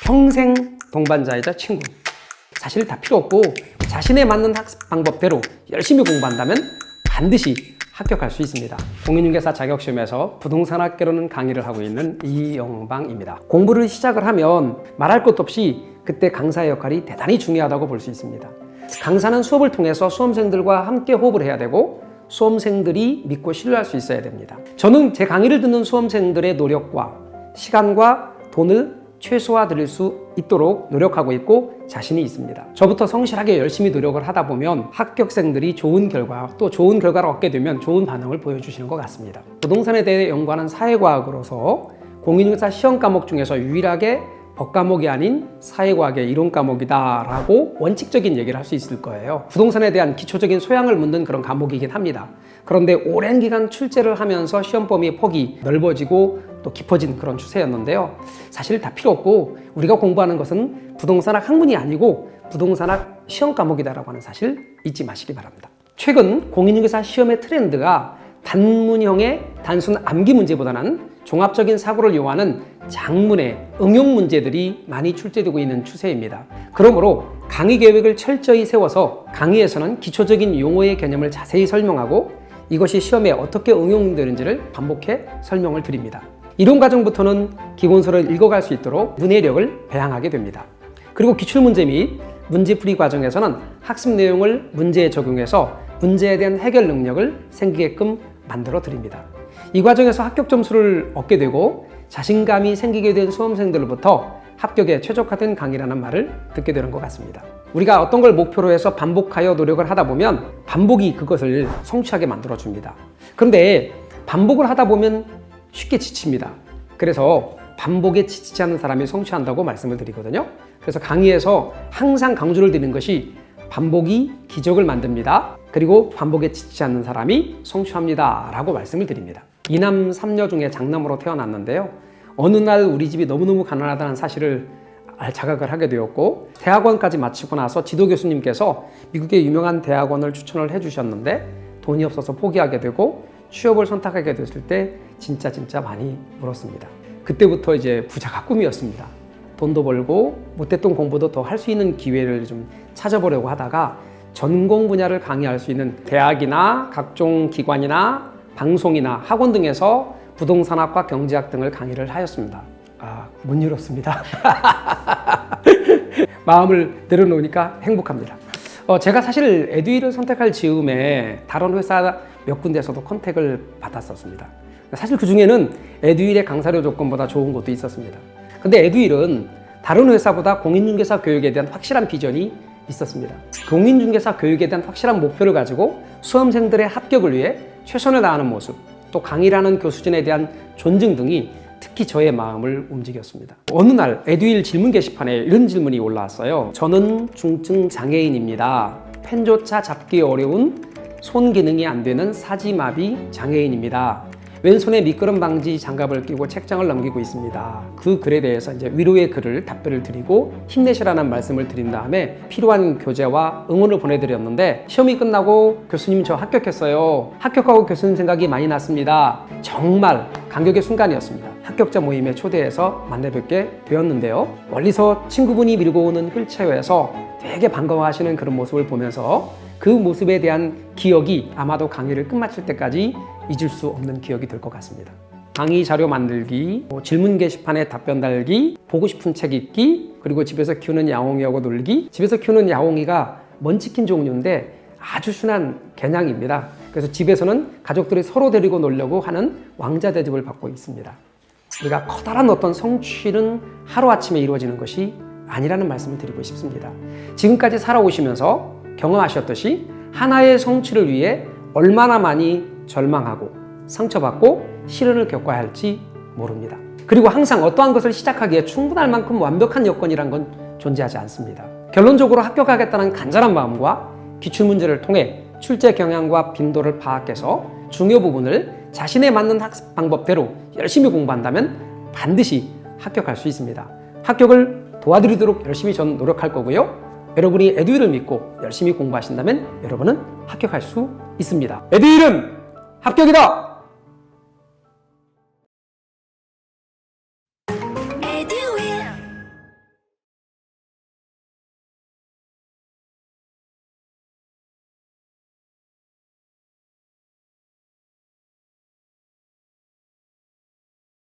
평생 동반자이자 친구. 사실 다 필요 없고 자신에 맞는 학습 방법대로 열심히 공부한다면 반드시 합격할 수 있습니다. 공인중개사 자격시험에서 부동산학개론은 강의를 하고 있는 이영방입니다. 공부를 시작을 하면 말할 것도 없이 그때 강사의 역할이 대단히 중요하다고 볼 수 있습니다. 강사는 수업을 통해서 수험생들과 함께 호흡을 해야 되고 수험생들이 믿고 신뢰할 수 있어야 됩니다. 저는 제 강의를 듣는 수험생들의 노력과 시간과 돈을 최소화 드릴 수 있도록 노력하고 있고 자신이 있습니다. 저부터 성실하게 열심히 노력을 하다 보면 합격생들이 좋은 결과, 또 좋은 결과를 얻게 되면 좋은 반응을 보여주시는 것 같습니다. 부동산에 대해 연구하는 사회과학으로서 공인중개사 시험 과목 중에서 유일하게 법 과목이 아닌 사회과학의 이론 과목이다라고 원칙적인 얘기를 할 수 있을 거예요. 부동산에 대한 기초적인 소양을 묻는 그런 과목이긴 합니다. 그런데 오랜 기간 출제를 하면서 시험 범위의 폭이 넓어지고 또 깊어진 그런 추세였는데요. 사실 다 필요 없고 우리가 공부하는 것은 부동산학 학문이 아니고 부동산학 시험 과목이다라고 하는 사실 잊지 마시기 바랍니다. 최근 공인중개사 시험의 트렌드가 단문형의 단순 암기 문제보다는 종합적인 사고를 요하는 장문의 응용 문제들이 많이 출제되고 있는 추세입니다. 그러므로 강의 계획을 철저히 세워서 강의에서는 기초적인 용어의 개념을 자세히 설명하고 이것이 시험에 어떻게 응용되는지를 반복해 설명을 드립니다. 이론 과정부터는 기본서를 읽어갈 수 있도록 문해력을 배양하게 됩니다. 그리고 기출문제 및 문제풀이 과정에서는 학습 내용을 문제에 적용해서 문제에 대한 해결 능력을 생기게끔 만들어 드립니다. 이 과정에서 합격 점수를 얻게 되고 자신감이 생기게 된 수험생들로부터 합격에 최적화된 강의라는 말을 듣게 되는 것 같습니다. 우리가 어떤 걸 목표로 해서 반복하여 노력을 하다 보면 반복이 그것을 성취하게 만들어줍니다. 그런데 반복을 하다 보면 쉽게 지칩니다. 그래서 반복에 지치지 않는 사람이 성취한다고 말씀을 드리거든요. 그래서 강의에서 항상 강조를 드리는 것이 반복이 기적을 만듭니다. 그리고 반복에 지치지 않는 사람이 성취합니다 라고 말씀을 드립니다. 이남 삼녀 중에 장남으로 태어났는데요. 어느 날 우리 집이 너무너무 가난하다는 사실을 자각을 하게 되었고 대학원까지 마치고 나서 지도 교수님께서 미국의 유명한 대학원을 추천을 해주셨는데 돈이 없어서 포기하게 되고 취업을 선택하게 됐을 때 진짜 많이 울었습니다. 그때부터 이제 부자가 꿈이었습니다. 돈도 벌고 못했던 공부도 더 할 수 있는 기회를 좀 찾아보려고 하다가 전공 분야를 강의할 수 있는 대학이나 각종 기관이나 방송이나 학원 등에서 부동산학과 경제학 등을 강의를 하였습니다. 못 이뤘습니다. 마음을 내려놓으니까 행복합니다. 제가 사실 에듀윌을 선택할 즈음에 다른 회사 몇 군데에서도 컨택을 받았었습니다. 사실 그 중에는 에듀윌의 강사료 조건보다 좋은 곳도 있었습니다. 근데 에듀윌은 다른 회사보다 공인중개사 교육에 대한 확실한 비전이 있었습니다. 공인중개사 교육에 대한 확실한 목표를 가지고 수험생들의 합격을 위해 최선을 다하는 모습, 또 강의를 하는 교수진에 대한 존중 등이 특히 저의 마음을 움직였습니다. 어느 날 에듀윌 질문 게시판에 이런 질문이 올라왔어요. 저는 중증 장애인입니다. 펜조차 잡기 어려운 손 기능이 안 되는 사지마비 장애인입니다. 왼손에 미끄럼 방지 장갑을 끼고 책장을 넘기고 있습니다. 그 글에 대해서 이제 위로의 글을 답변을 드리고 힘내시라는 말씀을 드린 다음에 필요한 교재와 응원을 보내드렸는데 시험이 끝나고 교수님 저 합격했어요. 합격하고 교수님 생각이 많이 났습니다. 정말 감격의 순간이었습니다. 합격자 모임에 초대해서 만나 뵙게 되었는데요. 멀리서 친구분이 밀고 오는 휠체어에서 되게 반가워하시는 그런 모습을 보면서 그 모습에 대한 기억이 아마도 강의를 끝마칠 때까지 잊을 수 없는 기억이 될 것 같습니다. 강의 자료 만들기, 질문 게시판에 답변 달기, 보고 싶은 책 읽기, 그리고 집에서 키우는 야옹이하고 놀기. 집에서 키우는 야옹이가 먼치킨 종류인데 아주 순한 개냥입니다. 그래서 집에서는 가족들이 서로 데리고 놀려고 하는 왕자 대접을 받고 있습니다. 우리가 커다란 어떤 성취는 하루아침에 이루어지는 것이 아니라는 말씀을 드리고 싶습니다. 지금까지 살아오시면서 경험하셨듯이 하나의 성취를 위해 얼마나 많이 절망하고 상처받고 시련을 겪어야 할지 모릅니다. 그리고 항상 어떠한 것을 시작하기에 충분할 만큼 완벽한 여건이란 건 존재하지 않습니다. 결론적으로 합격하겠다는 간절한 마음과 기출문제를 통해 출제 경향과 빈도를 파악해서 중요 부분을 자신에 맞는 학습 방법대로 열심히 공부한다면 반드시 합격할 수 있습니다. 합격을 도와드리도록 열심히 전 노력할 거고요. 여러분이 에듀윌을 믿고 열심히 공부하신다면 여러분은 합격할 수 있습니다. 에듀윌은 합격이다!